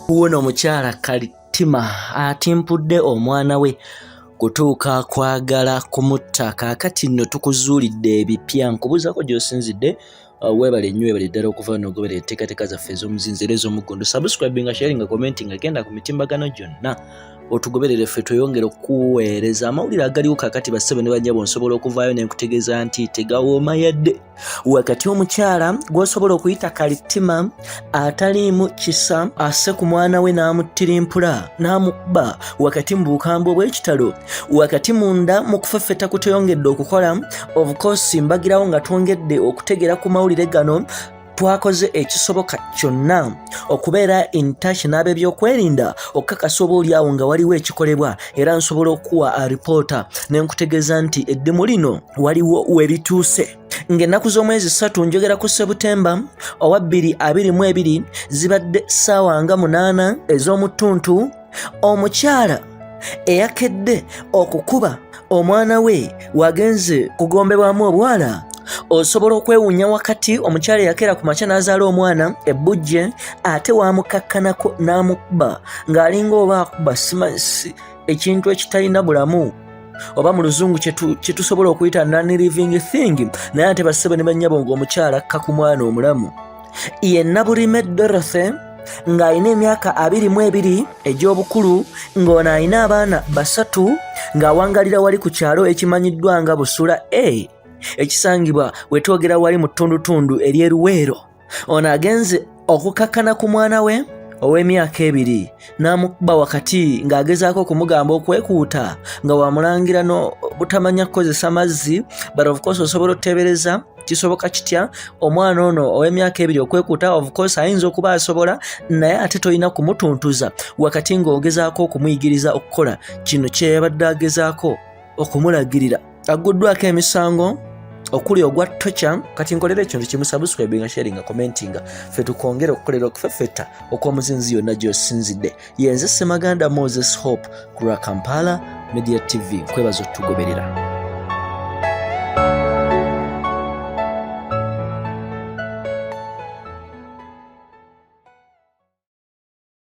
Wono omukyala Kalitima atimpudde omwana we kutuuka kwagala kumutta. Kaakati nno tukuzuulidde ebipya nkubuuzako gy'osinzidde. Weebale nnyo weebale ddala okuva n'ogoberera enteekateeka zaffe ez'omuzinziro ez'omuggondo. Subscribinga, sharinga, commentinga, genda ku mitimbagano gyonna otugoberere ffe tweyongere okuweereza amawulire agaliwo kaakati bassebo ne bannyabo nsobola okuvaayo ne nkutegeeza nti tegawooma yadde. Wakati omukyala gw'osobola okuyita Kalitima ataliimu kisa asse ku mwana we n'amuttirimpula n'amukuba wakati mu bukambwe bw'ekitalo, wakati munda mu kufeffeta kuteyongedde okukola. Of course mbagirawo nga twongedde okutegera ku mawulire gano. Twakoze ekisoboka kyonna okubeera in touch n'ab'ebyokwerinda okukakasa oba oliawo nga waliwo ekikolebwa, era nsobola okuwa alipoota ne nkutegeeza nti eddimu lino waliwo we lituuse. Ng'ennaku z'omwezi 3 njogera ku Sebutemba owa 2022 zibadde ssaawa nga 8 ez'omu ttuntu, omukyala eyakedde okukuba omwana we wagenze kugombebwamu obwala. Osobola okwewuunya wakati omukyala yakera ku makya n'azaala omwana ebbujje ate waamukakkanako n'amukuba ng'alinga oba akuba simasi ekintu ekitalina bulamu oba mu luzungu kye tusobola okuyita non-living thing, naye ate bassebo ne bannyabo ng'omukyala akka ku mwana omulamu. Ye Nabulime Dorothy ng'alina emyaka 22 egy'obukulu, ng'ono alina abaana 3 ng'awangalira wali ku kyalo ekimanyiddwa nga Busula ekisangibwa wetwogera wali mu ttundutundu ery'Eruweero. Ono agenze okukakkana ku mwana we ow'emyaka 2 n'amukuba wakati ng'agezaako okumugamba okwekuuta nga wamulangira no butamanya kukozesa mazzi, but of course osobola oteebereza kisoboka kitya omwana ono ow'emyaka 2 okwekuuta. Of course ayinza okuba asobola, naye ate tolina kumutuntuza wakati ng'ogezaako okumuyigiriza okukola kino kye yabadde agezaako okumulagirira. Agguddwako emisango okuli ogwa tocha. Kati nkolera ekintu kimu, subscribinga, sharinga, commentinga, ffe tukongera okukolera okufeffeta okw'omuzinzi yonna gy'osinzidde. Yenze Ssemaganda Moses Hope ku lwa Kampala Media TV. Nkwebaza otugoberera.